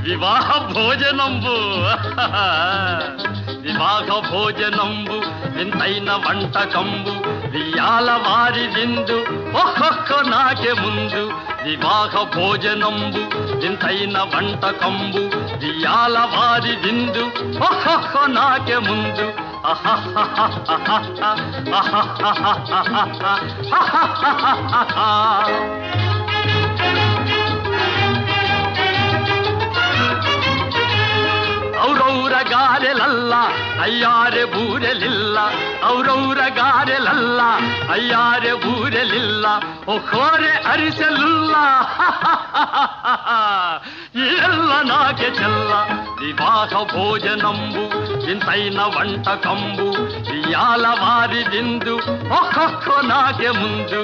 వివాహ భోజనంబు వివాహ భోజనంబు వింతైన వంటకంబు వియాల వారి విందు ఒక్కొక్క నాకే ముందు వివాహ భోజనంబు వింతైన వంటకంబు వియాల వారి విందు ఒక్కొక్క నాకే ముందు ಔರೌರ ಗಾರೆಲಲ್ಲ ಅಯ್ಯಾರೆ ಬೂರೆಲಿಲ್ಲ ಔರೌರ ಗಾರೆಲಲ್ಲ ಅಯ್ಯಾರೆ ಬೂರೆಲಿಲ್ಲ ಒಕ್ಕೋರೆ ಅರಿಸಲಿಲ್ಲ ಎಲ್ಲ ನಾಗೆ ಚೆಲ್ಲ ವಿವಾಹ ಭೋಜನಂಬು ವಿಂತೈನ వంటకంబు వియాల వారి విందు ఒక్కొక్క నాకే ముందు